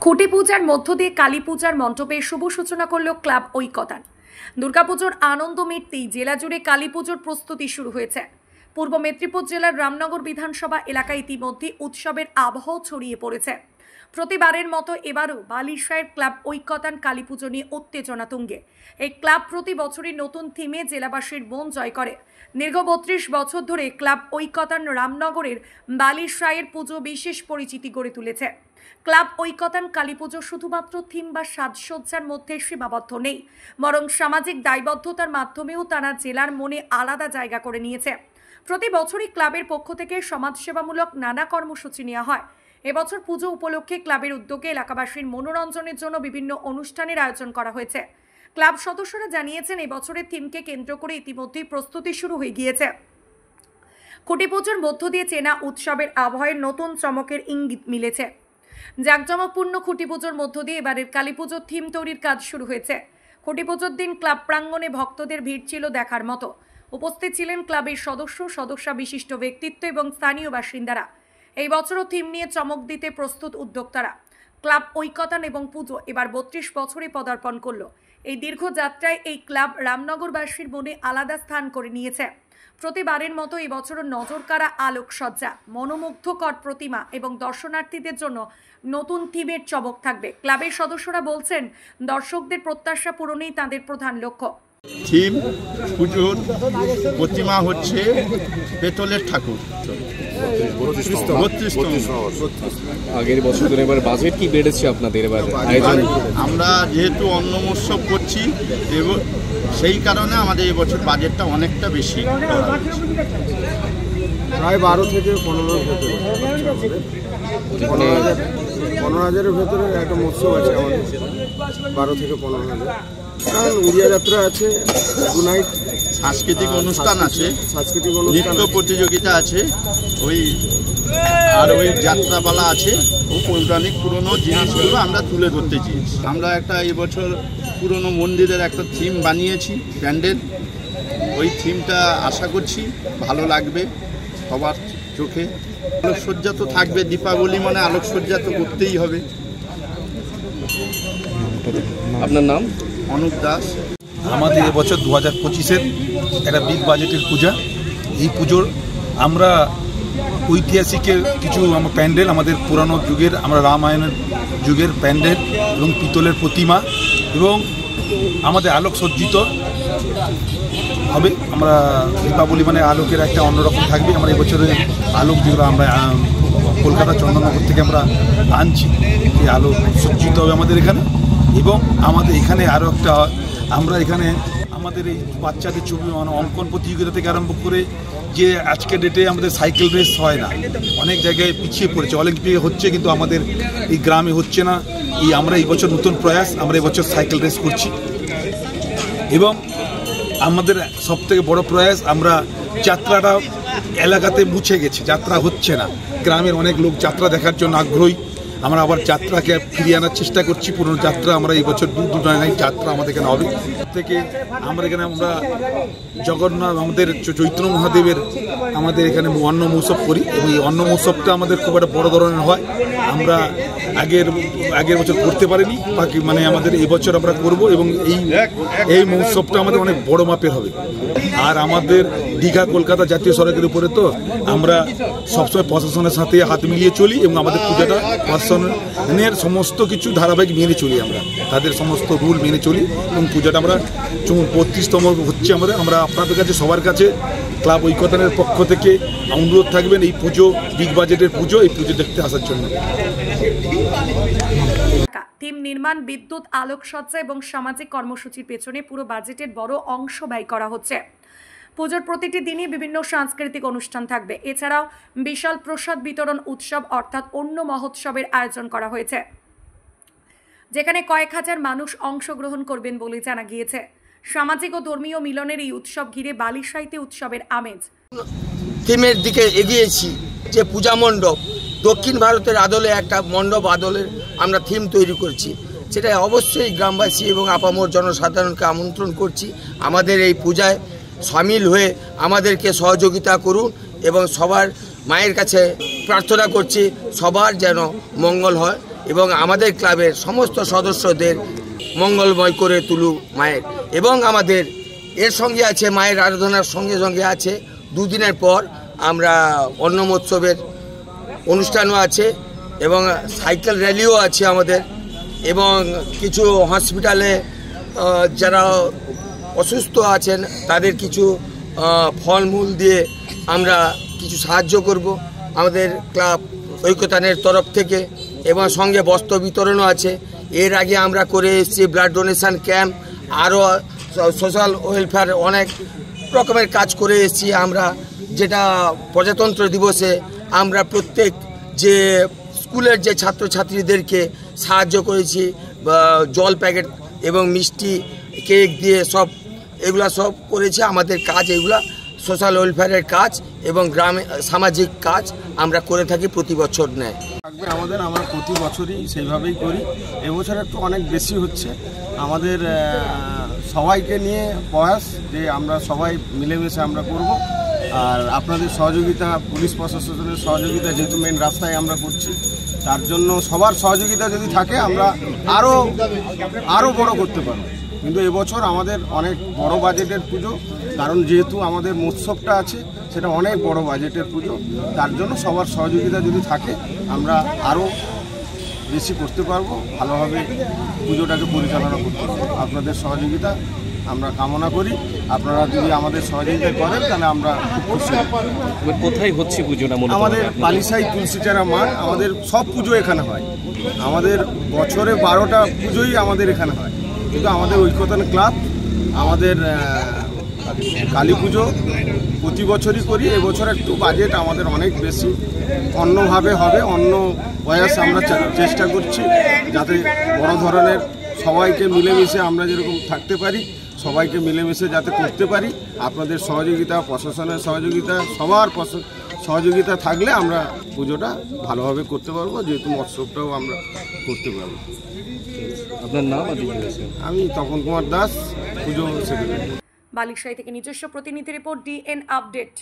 খুঁটি পূজার মধ্য দিয়ে কালী পূজার মণ্ডপের শুভ সূচনা করল ক্লাব ঐকতান। দুর্গাপুজোর আনন্দ মিটতেই জেলা জুড়ে কালী পুজোর প্রস্তুতি শুরু হয়েছে। পূর্ব মেদিনীপুর জেলার রামনগর বিধানসভা এলাকায় ইতিমধ্যে উৎসবের আবহ ছড়িয়ে পড়েছে। প্রতিবারের মতো এবারও বালিশায়ের ক্লাব ঐকতান কালী পুজো নিয়ে উত্তেজনা তুঙ্গে। এই ক্লাব প্রতি বছরই নতুন থিমে জেলাবাসীর মন জয় করে। দীর্ঘ ৩২ বছর ধরে ক্লাব ঐকতান রামনগরের বালিশায়ের পুজো বিশেষ পরিচিতি গড়ে তুলেছে। ক্লাব ঐকতান কালী পুজো শুধুমাত্র থিম বা সাজসজ্জার মধ্যে সীমাবদ্ধ নেই, বরং সামাজিক দায়বদ্ধতার মাধ্যমেও তারা জেলার মনে আলাদা জায়গা করে নিয়েছে। প্রতি বছরই ক্লাবের পক্ষ থেকে সমাজসেবামূলক নানা কর্মসূচি নেওয়া হয়। এবছর পুজো উপলক্ষে ক্লাবের উদ্যোগে এলাকাবাসীর মনোরঞ্জনের জন্য বিভিন্ন অনুষ্ঠানের আয়োজন করা হয়েছে। ক্লাব সদস্যরা জানিয়েছেন, এবছরের থিমকে কেন্দ্র করে ইতিমধ্যেই প্রস্তুতি শুরু হয়ে গিয়েছে। খুঁটি পুজোর মধ্য দিয়ে চেনা উৎসবের আবহের নতুন চমকের ইঙ্গিত মিলেছে। জাঁকজমকপূর্ণ খুঁটি পুজোর মধ্য দিয়ে এবারের কালী পুজোর থিম তৈরির কাজ শুরু হয়েছে। খুঁটি পুজোর দিন ক্লাব প্রাঙ্গণে ভক্তদের ভিড় ছিল দেখার মতো। উপস্থিত ছিলেন ক্লাবের সদস্য বিশিষ্ট ব্যক্তিত্ব এবং স্থানীয় বাসিন্দারা। এই বছরও থিম নিয়ে চমক দিতে প্রস্তুত উদ্যোক্তারা। ক্লাব ঐকতান এবং পুজো এবার ৩২ বছরে পদার্পণ করল। এই দীর্ঘ যাত্রায় এই ক্লাব রামনগরবাসীর মনে আলাদা স্থান করে নিয়েছে। প্রতিবারের মতো এবছরও নজরকাড়া আলোকসজ্জা, মনোমুগ্ধকর প্রতিমা এবং দর্শনার্থীদের জন্য নতুন থিমের চমক থাকবে। ক্লাবের সদস্যরা বলছেন, দর্শকদের প্রত্যাশা পূরণেই তাদের প্রধান লক্ষ্য। থিম পুজোর প্রতিমা হচ্ছে পেতলের ঠাকুর। আগের বছর ধরে এবার বাজেট কি বেড়েছে আপনাদের এবার আয়োজন? আমরা যেহেতু অন্ন মহোৎসব করছি এবং সেই কারণে আমাদের এবছর বাজেটটা অনেকটা বেশি, প্রায় 12 থেকে 15 ভেতরে 15,000-এর ভেতরে একটা মহোৎসব আছে আমাদের। 12 থেকে 15,000। কারণ উড়িয়া যাত্রা আছে, নাইট সাংস্কৃতিক অনুষ্ঠান আছে, সাংস্কৃতিক নৃত্য প্রতিযোগিতা আছে, ওই যাত্রাপালা আছে। ও পৌরাণিক পুরনো জিনিসগুলো আমরা তুলে ধরতে চেয়েছি। আমরা একটা এবছর পুরনো মন্দিরের একটা থিম বানিয়েছি, প্যান্ডেল। ওই থিমটা আশা করছি ভালো লাগবে সবার চোখে। আলোকসজ্জা তো থাকবে, দীপাবলি মানে আলোকসজ্জা তো করতেই হবে। আপনার নাম? অনুপ দাস। আমাদের এবছর 2025-এর একটা বিগ বাজেটের পূজা। এই পুজোর আমরা ঐতিহাসিকের কিছু প্যান্ডেল, আমাদের পুরানো যুগের, আমরা রামায়ণের যুগের প্যান্ডেল এবং পিতলের প্রতিমা এবং আমাদের আলোকসজ্জিত হবে। আমরা দীপাবলি মানে আলোকের একটা অন্যরকম থাকবে। আমরা এবছরের আলোক যেগুলো আমরা কলকাতা চন্দননগর থেকে আমরা আনছি, এই আলোক সজ্জিত হবে আমাদের এখানে। এবং আমাদের এখানে আরও একটা, আমরা এখানে আমাদের এই বাচ্চাদের ছবি অঙ্কন প্রতিযোগিতা থেকে আরম্ভ করে যে আজকের ডেটে আমাদের সাইকেল রেস হয় না, অনেক জায়গায় পিছিয়ে পড়েছে। অলিম্পিকে হচ্ছে কিন্তু আমাদের এই গ্রামে হচ্ছে না। আমরা এই বছর নতুন প্রয়াস, আমরা এবছর সাইকেল রেস করছি। এবং আমাদের সবথেকে বড় প্রয়াস, আমরা যাত্রাটা এলাকাতে মুছে গেছে, যাত্রা হচ্ছে না। গ্রামের অনেক লোক যাত্রা দেখার জন্য আগ্রহী। আমরা আবার যাত্রাকে ফিরিয়ে আনার চেষ্টা করছি। পুরনো যাত্রা আমরা এই বছর দু জায়গায় যাত্রা আমাদের এখানে হবে। থেকে আমরা এখানে আমরা জগন্নাথ, আমাদের চৈতন্য মহাদেবের আমাদের এখানে অন্ন মহোৎসব করি এবং এই অন্ন মহোৎসবটা আমাদের খুব একটা বড় ধরনের হয়। আমরা আগের বছর করতে পারিনি, বাকি মানে আমাদের এবছর আমরা করব এবং এই মহোৎসবটা আমাদের অনেক বড় মাপের হবে। আর আমাদের দীঘা কলকাতা জাতীয় সড়কের উপরে তো আমরা সবসময় প্রশাসনের সাথে হাত মিলিয়ে চলি এবং আমাদের পূজাটা প্রশাসনের সমস্ত কিছু ধারাবাহিক মেনে চলি। আমরা তাদের সমস্ত রুল মেনে চলি এবং পূজাটা আমরা 35তম হচ্ছে আমরা আপনাদের কাছে, সবার কাছে ক্লাব ঐকতানের পক্ষ থেকে অনুরোধ থাকবেন এই পুজো, বিগ বাজেটের পুজো, এই পুজো দেখতে আসার জন্য। থিম নির্মাণ, বিদ্যুৎ, আলোকসজ্জা এবং সামাজিক কর্মসূচির পেছনে পুরো বাজেটের বড় অংশ ব্যয় করা হচ্ছে। পুজোর প্রতিটি দিনই বিভিন্ন সাংস্কৃতিক অনুষ্ঠান থাকবে। এছাড়াও বিশাল প্রসাদ বিতরণ উৎসব অর্থাৎ অন্ন মহোৎসবের আয়োজন করা হয়েছে, যেখানে কয়েক হাজার মানুষ অংশগ্রহণ করবেন বলে জানা গিয়েছে। সামাজিক ও ধর্মীয় মিলনের এই উৎসব ঘিরে বালিশাইতে উৎসবের আমেজ। থিমের দিকে এগিয়েছি যে পূজা মণ্ডপ, দক্ষিণ ভারতের আদলে একটা মণ্ডপ আদলের আমরা থিম তৈরি করছি। সেটা অবশ্যই গ্রামবাসী এবং আপামর জনসাধারণকে আমন্ত্রণ করছি আমাদের এই পূজায় সামিল হয়ে আমাদেরকে সহযোগিতা করুন এবং সবার মায়ের কাছে প্রার্থনা করছি সবার যেন মঙ্গল হয় এবং আমাদের ক্লাবের সমস্ত সদস্যদের মঙ্গলময় করে তুলুক মায়ের। এবং আমাদের এর সঙ্গে আছে মায়ের আরাধনার সঙ্গে সঙ্গে আছে দুদিনের পর আমরা অন্নমোৎসবের অনুষ্ঠানও আছে এবং সাইকেল র্যালিও আছে আমাদের, এবং কিছু হসপিটালে যারা অসুস্থ আছেন তাদের কিছু ফলমূল দিয়ে আমরা কিছু সাহায্য করব আমাদের ক্লাব ঐক্যতানের তরফ থেকে, এবং সঙ্গে বস্ত্র বিতরণও আছে। এর আগে আমরা করে এসেছি ব্লাড ডোনেশন ক্যাম্প, আরও সোশ্যাল ওয়েলফেয়ার অনেক রকমের কাজ করে এসেছি আমরা। যেটা প্রজাতন্ত্র দিবসে আমরা প্রত্যেক যে স্কুলের যে ছাত্রছাত্রীদেরকে সাহায্য করেছি, জল প্যাকেট এবং মিষ্টি কেক দিয়ে সব এগুলা সব করেছি। আমাদের কাজ এগুলা সোশ্যাল ওয়েলফেয়ারের কাজ এবং গ্রামে সামাজিক কাজ আমরা করে থাকি প্রতি বছর নেয়। থাকবে আমরা প্রতি বছরই সেইভাবেই করি। এবছর একটু অনেক বেশি হচ্ছে। আমাদের সবাইকে নিয়ে প্রয়াস যে আমরা সবাই মিলেমিশে আমরা করব। আর আপনাদের সহযোগিতা, পুলিশ প্রশাসনের সহযোগিতা, যেহেতু মেন রাস্তায় আমরা করছি, তার জন্য সবার সহযোগিতা যদি থাকে আমরা আরও বড় করতে পারব। কিন্তু এবছর আমাদের অনেক বড় বাজেটের পুজো, কারণ যেহেতু আমাদের মৎসবটা আছে সেটা অনেক বড় বাজেটের পুজো, তার জন্য সবার সহযোগিতা যদি থাকে আমরা আরও বেশি করতে পারবো, ভালোভাবে পুজোটাকে পরিচালনা করতে পারবো। আপনাদের সহযোগিতা আমরা কামনা করি। আপনারা যদি আমাদের সহযোগিতা করেন তাহলে আমরা খুব খুশি হব। কোথায় হচ্ছে পুজোটা? আমাদের বালিসাই তুলসীচারা মাঠ, আমাদের সব পুজো এখানে হয়। আমাদের বছরে 12টা পুজোই আমাদের এখানে হয়, কিন্তু আমাদের ঐক্যতান ক্লাব আমাদের কালী পুজো প্রতি বছরই করি। এবছর একটু বাজেট আমাদের অনেক বেশি, অন্যভাবে হবে, অন্য প্রয়াস আমরা চেষ্টা করছি যাতে বড় ধরনের সবাইকে মিলেমিশে আমরা যেরকম থাকতে পারি, সবাইকে মিলেমিশে যাতে করতে পারি। আপনাদের সহযোগিতা, প্রশাসনের সহযোগিতা, সবার সহযোগিতা থাকলে আমরা পুজোটা ভালোভাবে করতে পারবো, যেহেতু মৎসবটাও আমরা করতে পারবো। আপনার নাম? আমি তপন কুমার দাস, পুজো সেক্রেটারি। বালিশাই থেকে নিজস্ব প্রতিনিধি রিপোর্ট, DN আপডেট।